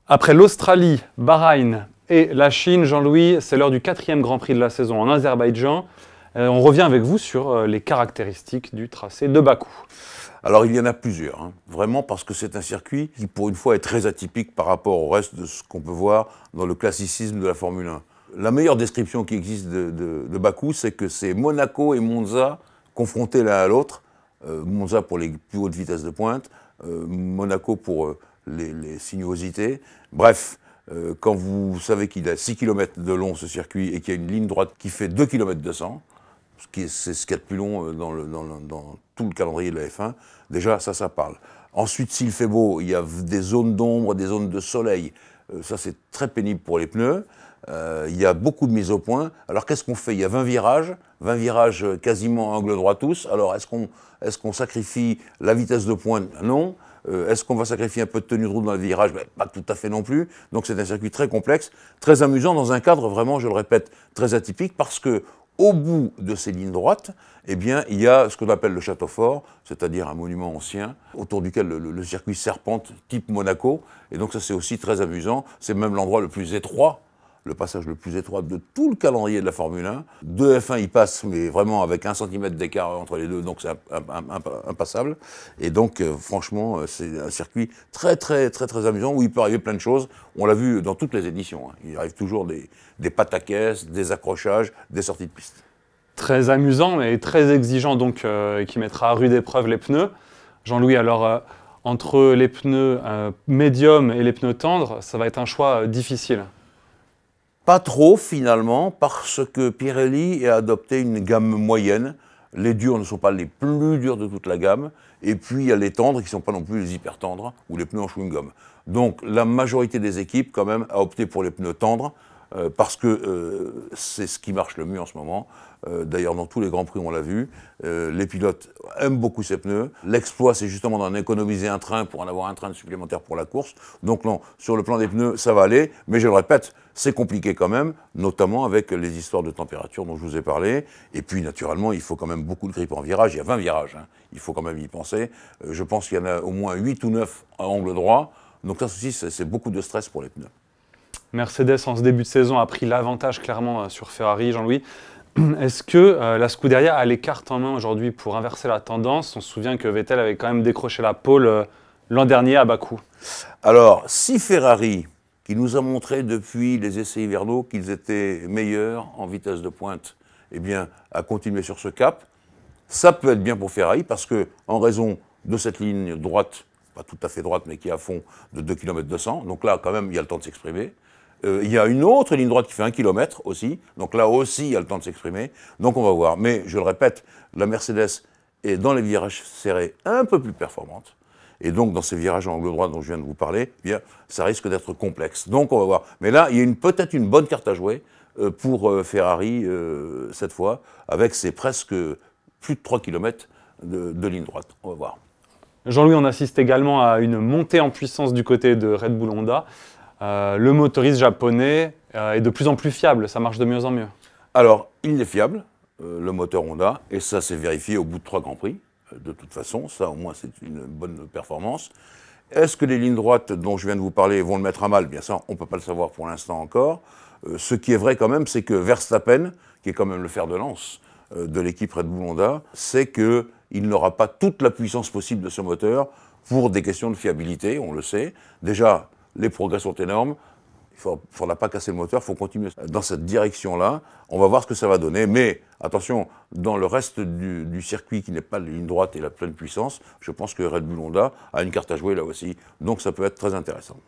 Après l'Australie, Bahreïn et la Chine, Jean-Louis, c'est l'heure du 4e Grand Prix de la saison en Azerbaïdjan. On revient avec vous sur les caractéristiques du tracé de Bakou. Alors il y en a plusieurs, vraiment parce que c'est un circuit qui pour une fois est très atypique par rapport au reste de ce qu'on peut voir dans le classicisme de la Formule 1. La meilleure description qui existe de Bakou, c'est que c'est Monaco et Monza confrontés l'un à l'autre. Monza pour les plus hautes vitesses de pointe, Monaco pour les sinuosités. Bref, quand vous savez qu'il a 6 km de long ce circuit et qu'il y a une ligne droite qui fait 2 km 200, c'est ce qu'il y a de plus long dans tout le calendrier de la F1, déjà ça parle. Ensuite, s'il fait beau, il y a des zones d'ombre, des zones de soleil. Ça, c'est très pénible pour les pneus. Il y a beaucoup de mises au point. Alors, qu'est-ce qu'on fait? Il y a 20 virages quasiment à angle droit tous. Alors, est-ce qu'on sacrifie la vitesse de pointe? Non. Est-ce qu'on va sacrifier un peu de tenue de route dans le virage? Pas tout à fait non plus. Donc, c'est un circuit très complexe, très amusant, dans un cadre vraiment, je le répète, très atypique, parce que au bout de ces lignes droites, eh bien, il y a ce qu'on appelle le château fort, c'est-à-dire un monument ancien, autour duquel le circuit serpente, type Monaco. Et donc ça, c'est aussi très amusant. C'est même l'endroit le plus étroit, le passage le plus étroit de tout le calendrier de la Formule 1. De F1, il passe, mais vraiment avec 1 cm d'écart entre les deux, donc c'est impassable. Et donc, franchement, c'est un circuit très amusant, où il peut arriver plein de choses. On l'a vu dans toutes les éditions. Il arrive toujours des pataquès, des accrochages, des sorties de piste. Très amusant et très exigeant, donc, qui mettra à rude épreuve les pneus. Jean-Louis, alors, entre les pneus médiums et les pneus tendres, ça va être un choix difficile. Pas trop finalement, parce que Pirelli a adopté une gamme moyenne. Les durs ne sont pas les plus durs de toute la gamme. Et puis il y a les tendres qui ne sont pas non plus les hyper tendres, ou les pneus en chewing-gum. Donc la majorité des équipes quand même a opté pour les pneus tendres, parce que c'est ce qui marche le mieux en ce moment. D'ailleurs, dans tous les Grands Prix, on l'a vu. Les pilotes aiment beaucoup ces pneus. L'exploit, c'est justement d'en économiser un train pour en avoir un train supplémentaire pour la course. Donc non, sur le plan des pneus, ça va aller. Mais je le répète, c'est compliqué quand même, notamment avec les histoires de température dont je vous ai parlé. Et puis, naturellement, il faut quand même beaucoup de grippe en virage. Il y a 20 virages, il faut quand même y penser. Je pense qu'il y en a au moins 8 ou 9 à angle droit. Donc ça aussi, c'est beaucoup de stress pour les pneus. Mercedes, en ce début de saison, a pris l'avantage clairement sur Ferrari, Jean-Louis. Est-ce que la Scuderia a les cartes en main aujourd'hui pour inverser la tendance? On se souvient que Vettel avait quand même décroché la pole l'an dernier à Bakou. Alors, si Ferrari, qui nous a montré depuis les essais hivernaux qu'ils étaient meilleurs en vitesse de pointe, eh bien, a continué sur ce cap, ça peut être bien pour Ferrari parce que, en raison de cette ligne droite, pas tout à fait droite, mais qui est à fond de 2 km 200, donc là, quand même, il y a le temps de s'exprimer. Il y a une autre ligne droite qui fait 1 km aussi, donc là aussi, il y a le temps de s'exprimer. Donc on va voir. Mais, je le répète, la Mercedes est dans les virages serrés un peu plus performante. Et donc, dans ces virages en angle droit dont je viens de vous parler, eh bien, ça risque d'être complexe. Donc, on va voir. Mais là, il y a peut-être une bonne carte à jouer pour Ferrari cette fois, avec ses presque plus de 3 km de ligne droite. On va voir. Jean-Louis, on assiste également à une montée en puissance du côté de Red Bull Honda. Le motoriste japonais est de plus en plus fiable, ça marche de mieux en mieux. Alors, il est fiable, le moteur Honda, et ça s'est vérifié au bout de 3 Grands Prix. De toute façon, ça au moins c'est une bonne performance. Est-ce que les lignes droites dont je viens de vous parler vont le mettre à mal? Bien sûr, on ne peut pas le savoir pour l'instant encore. Ce qui est vrai quand même, c'est que Verstappen, qui est quand même le fer de lance de l'équipe Red Bull Honda, c'est qu'il n'aura pas toute la puissance possible de ce moteur pour des questions de fiabilité, on le sait. Déjà, les progrès sont énormes. Il ne faudra pas casser le moteur, il faut continuer dans cette direction-là. On va voir ce que ça va donner. Mais attention, dans le reste du circuit qui n'est pas la ligne droite et la pleine puissance, je pense que Red Bull Honda a une carte à jouer là aussi. Donc ça peut être très intéressant.